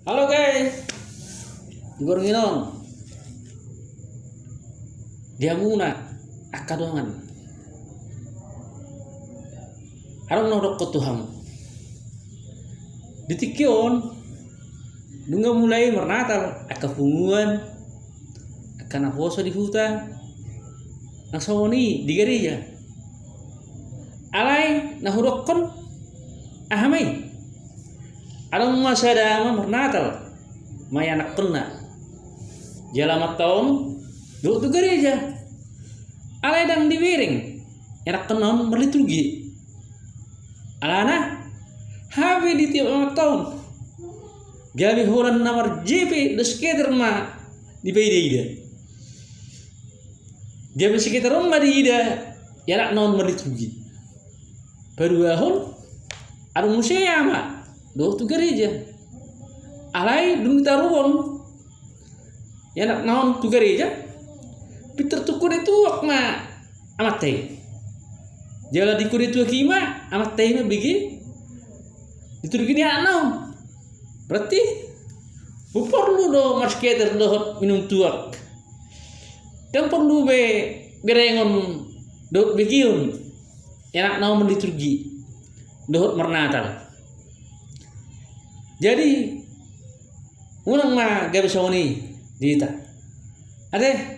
Halo guys, Igor nginon. Dia muna akadongan. Arong nodok ko Tuhan. Ditikyon, nungga mulai mernatal akapunguan, akan aposo di hutan, nang sawoni di gereja. Alay nahurokon ahamay. Arong masada mernatal, may anak kena. Jalamat tahun, do tu gereja. Alay dang dibiring, anak kena merliturgi. Alana, habi di tiap tahun. Gabi horan namar JP sekitar ma di ida. Gabi sekitar rumah di ida, anak non merliturgi. Baru ahon, arung musya ma. Do tu gereja. Alai dung taruon. Ya nak naon tu gereja. Peter tu kude tuak ma amat teh. Jala di kude tuak kima amat teh na bigi. Itu gini naon. Berarti perlu do marketer do minum tuak. Dan perlu berengon do begiun. Ya nak naon liturgi. Dohot mernatal. Jadi unang ma gabi sawoni dita. Ade